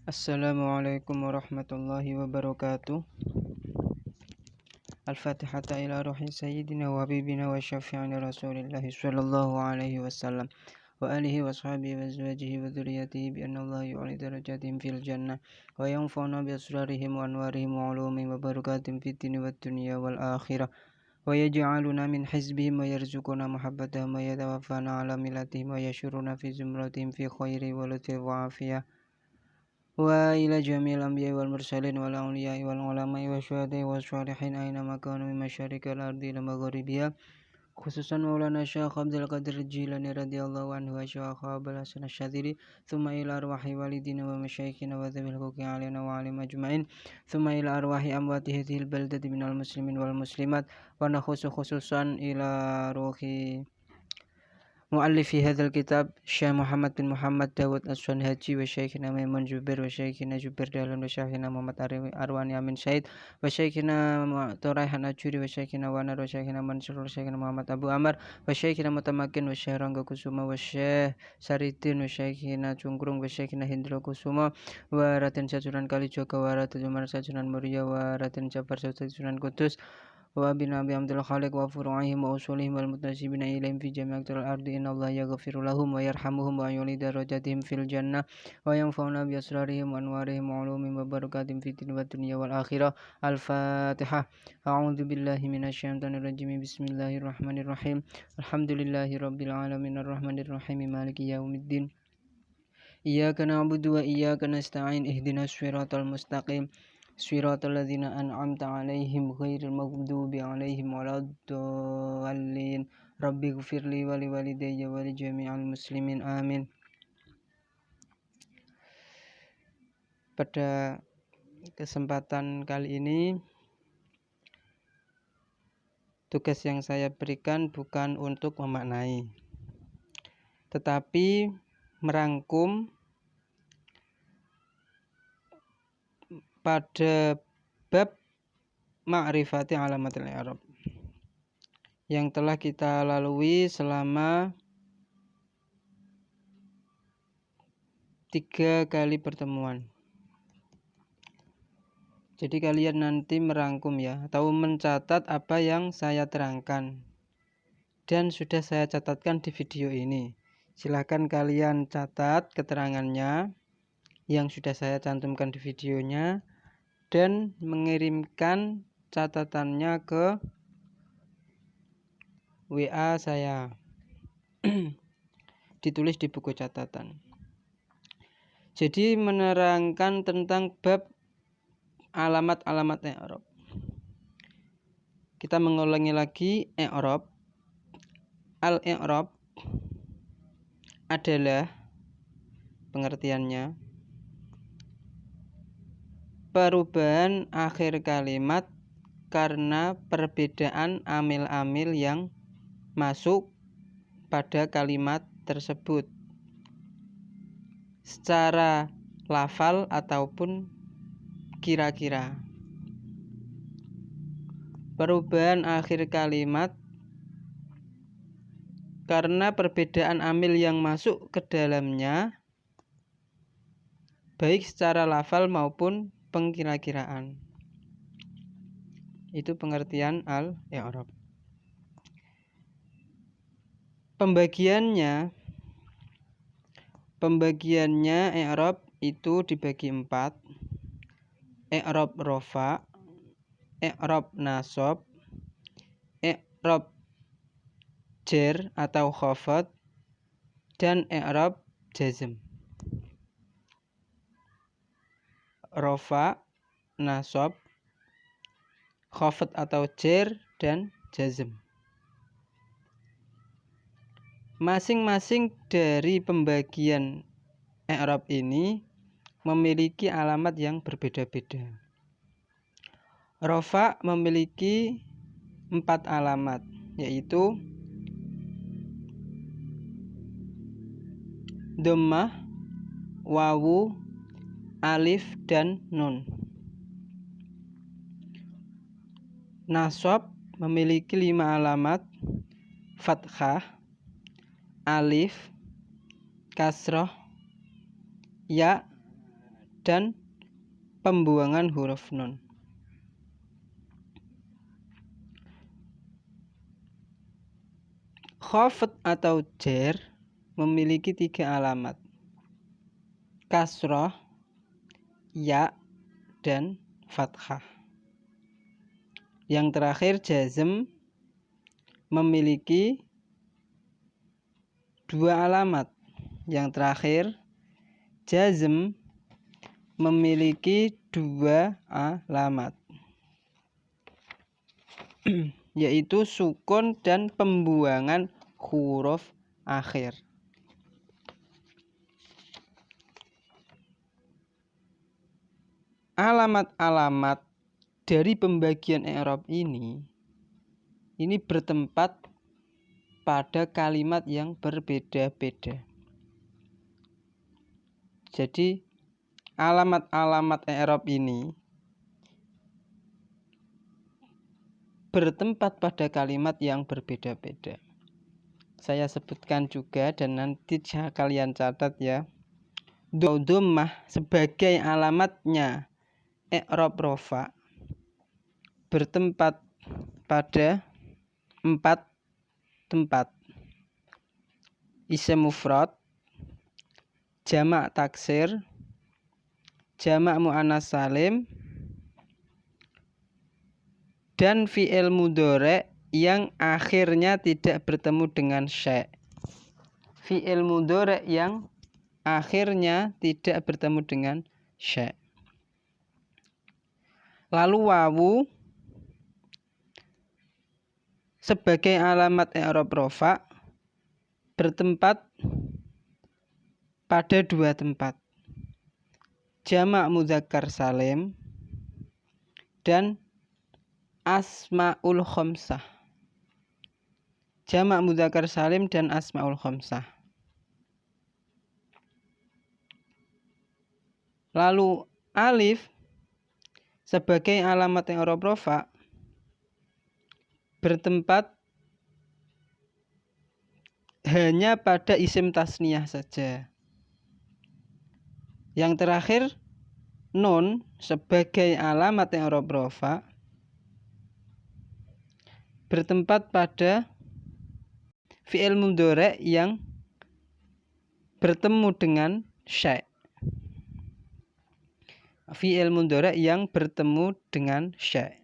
Assalamualaikum warahmatullahi wabarakatuh. Al-Fatihata ila ruhi sayyidina wa habibina wa syafi'ina rasulillahi sallallahu alaihi wasallam wa alihi wa sahbihi wa azwajihi wa dhurriyyatihi bi anna Allah yu'li darajatihim fil jannah wa yanfa'una bi asrarihim wa anwarihim wa ulumihim wa barakatihim fid dini wad dunya wal akhirah wa yaj'aluna min hizbihim wa yarzuquna muhabbatahum wa yatawaffana ala millatihim wa yashuruna fi zumratihim fi khairi wa lutfi wa afiyah wa ila jamil anbiya wal mursalin wal awliya wal ulama wa syuhada wa sholihin aina makanu min masyarikal ardi ila magharibiha khususan Maulana Syekh Abdul Qadir Jilani radhiyallahu anhu wa Syekh Abul Hasan Asy-Syadzili thumma ila arwahi walidina wa masyayikhina wa dhabil huquqi alaina wa alim ajmain thumma ila arwahi amwati hadhil baldati minal muslimin wal muslimat wa khususan ila ruhi muallifi hadzal kitab Syekh Muhammad bin Muhammad Dawud As-Sunhaji wa Syekhina Maimun Jubair wa Syekhina Jubair Dahlan wa Syekhina Muhammad Arwani Amin Said wa Syekhina Turaihan Ajuri wa Syekhina Wanar wa Syekhina Mansur wa Syekhina Muhammad Abu Amar wa Syekhina Mutamakin wa Syekh Rangga Kusuma wa Syekh Saridin wa Syekhina Cungkrung wa Syekhina Hindra Kusuma wa Raden Sajuran Kalijogo wa Raden Umar Sajuran Muria wa Raden Jabar Sajuran Kudus wa bin Abi Abdul Khaliq wa furu'ihim wa usulihim wal mutasibina ilaihim fi jami'atil ardi innallaha yaghfiru lahum wa yarhamuhum wa yuli darajatihim fil jannah wa yanfa'una bi asrarihim wa anwarihim wa ulumihim wa barakatihim fid dunya wal akhirah. Al-Fatihah. A'udzu billahi minasy syaithanir rajim. Bismillahirrahmanirrahim. Alhamdulillahi rabbil alamin arrahmanir rahim maliki yaumiddin. Iyyaka na'budu wa iyyaka nasta'in ihdinas siratal mustaqim Shiratal ladzina an'amta 'alaihim ghairil maghdubi 'alaihim waladdallin. Rabbighfirli wa liwalidayya wa li jami'il muslimin. Amin. Pada kesempatan kali ini tugas yang saya berikan bukan untuk memaknai, tetapi merangkum pada bab ma'rifati alamatil i'rab yang telah kita lalui selama 3 kali pertemuan. Jadi kalian nanti merangkum ya, atau mencatat apa yang saya terangkan dan sudah saya catatkan di video ini. Silahkan kalian catat keterangannya yang sudah saya cantumkan di videonya dan mengirimkan catatannya ke WA saya. Ditulis di buku catatan. Jadi menerangkan tentang bab alamat-alamat i'rab. Kita mengulangi lagi i'rab. Al-i'rab adalah pengertiannya perubahan akhir kalimat karena perbedaan amil-amil yang masuk pada kalimat tersebut secara lafal ataupun kira-kira. Perubahan akhir kalimat karena perbedaan amil yang masuk ke dalamnya baik secara lafal maupun pengkira-kiraan. Itu pengertian al-i'rab. Pembagiannya i'rab itu dibagi 4. I'rab rafa, i'rab nasab, i'rab jar atau khafad, dan i'rab jazm. Rafa, nasab, khafad atau jar, dan jazm. Masing-masing dari pembagian i'rab ini memiliki alamat yang berbeda-beda. Rafa memiliki 4 alamat, yaitu dhammah, wawu, alif, dan nun. Nasab memiliki 5 alamat, fathah, alif, kasroh, ya, dan pembuangan huruf nun. Khafat atau jar memiliki 3 alamat: kasroh, ya, dan fathah. Yang terakhir jazm memiliki 2 alamat. Yang terakhir jazm memiliki 2 alamat, yaitu sukun dan pembuangan huruf akhir. Alamat-alamat dari pembagian i'rab ini bertempat pada kalimat yang berbeda-beda. Jadi alamat-alamat i'rab ini bertempat pada kalimat yang berbeda-beda. Saya sebutkan juga dan nanti kalian catat ya. Dhammah sebagai alamatnya i'rab rafa bertempat pada 4 tempat: isim mufrad, jamak taksir, jamak muannas salim, dan fi'il mudhari yang akhirnya tidak bertemu dengan syai'. Fi'il mudhari yang akhirnya tidak bertemu dengan syai'. Lalu wawu sebagai alamat i'rab rafa bertempat pada 2 tempat: jamak mudzakkar salim dan asmaul khamsah. Jamak mudzakkar salim dan asmaul khamsah. Lalu alif sebagai alamat i'rab rafa bertempat hanya pada isim tasniyah saja. Yang terakhir nun sebagai alamat i'rab rafa bertempat pada fi'il mudhari yang bertemu dengan syai'. Fi'il mudhari yang bertemu dengan syai'.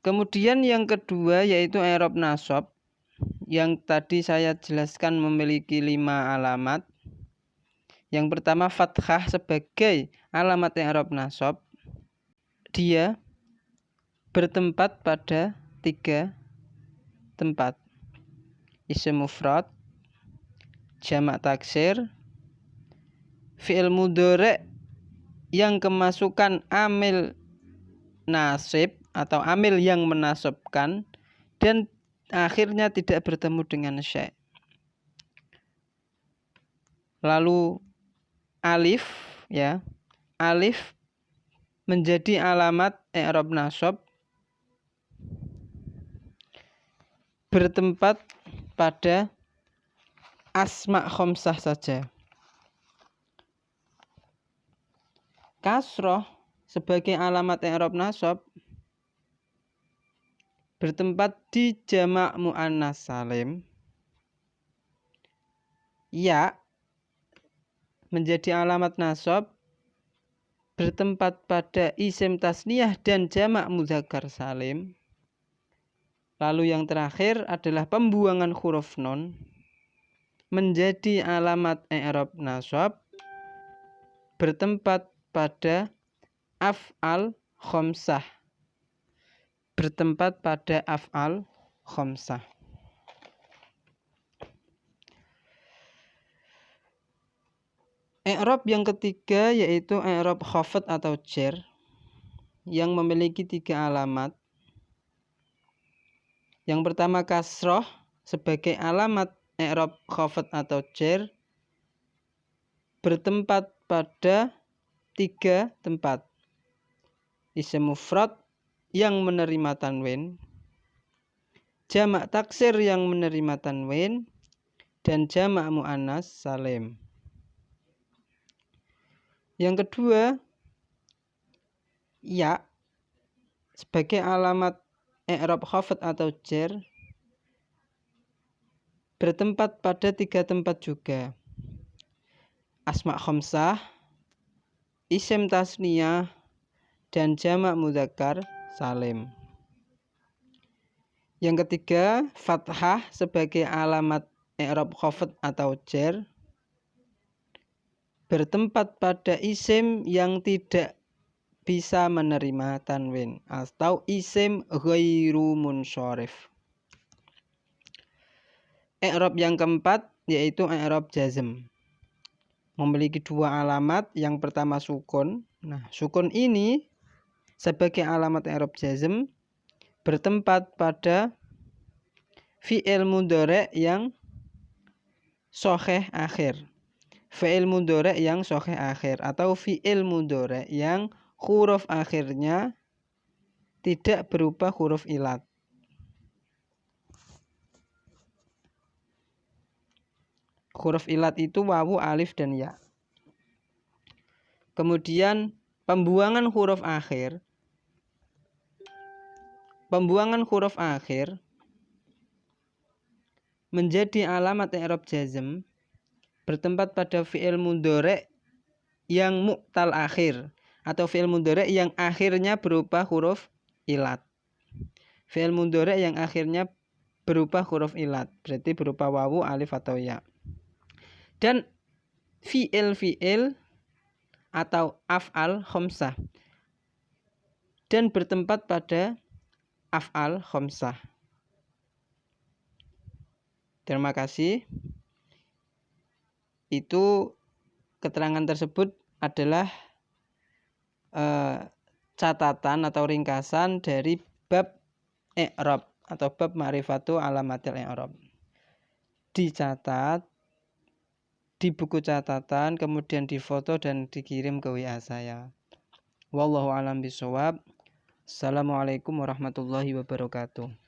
Kemudian yang kedua yaitu i'rab nasab, yang tadi saya jelaskan memiliki 5 alamat. Yang pertama fathah sebagai alamat i'rab nasab. Dia bertempat pada 3 tempat: isim mufrad, jamak taksir, fi'il mudhari yang kemasukan amil nasib atau amil yang menasabkan dan akhirnya tidak bertemu dengan syai'. Lalu alif ya. Alif menjadi alamat i'rab nasab bertempat pada asma khamsah saja. Kasroh sebagai alamat i'rab nasab bertempat di jamak muannas salim. Ya menjadi alamat nasab bertempat pada isim tasniyah dan jamak mudzakkar salim. Lalu yang terakhir adalah pembuangan huruf nun menjadi alamat i'rab nasab bertempat pada af'al khamsah. Bertempat pada af'al khamsah. I'rab yang ketiga yaitu i'rab khafat atau jar yang memiliki 3 alamat. Yang pertama kasroh sebagai alamat i'rab khafat atau jar bertempat pada 3 tempat: isim mufrad yang menerima tanwin, jamak taksir yang menerima tanwin, dan jamak muannas salim. Yang kedua, ya sebagai alamat i'rab khafd atau jar bertempat pada 3 tempat juga. Asma khamsah, isim tasniyah, dan jamak mudzakkar salim. Yang ketiga, fathah sebagai alamat i'rab khafd atau jar bertempat pada isim yang tidak bisa menerima tanwin atau isim ghairu munsharif. I'rab yang keempat yaitu i'rab jazm. Memiliki 2 alamat. Yang pertama sukun. Nah, sukun ini sebagai alamat i'rab jazm bertempat pada fi'il mudhari' yang shahih akhir. Fi'il mudhari' yang shahih akhir atau fi'il mudhari' yang huruf akhirnya tidak berupa huruf ilat. Huruf ilat itu wawu, alif, dan ya. Kemudian pembuangan huruf akhir menjadi alamat i'rab jazm bertempat pada fi'il mudhari' yang mu'tal akhir atau fi'il mudhari' yang akhirnya berupa huruf ilat. Fi'il mudhari' yang akhirnya berupa huruf ilat berarti berupa wawu, alif, atau ya. Dan fi'il atau af'al khamsah dan bertempat pada af'al khamsah. Terima kasih. Itu keterangan tersebut adalah catatan atau ringkasan dari bab i'rab atau bab ma'rifatu alamatil i'rab. Dicatat di buku catatan, kemudian difoto dan dikirim ke WA saya. Wallahu a'lam bishawab. Assalamualaikum warahmatullahi wabarakatuh.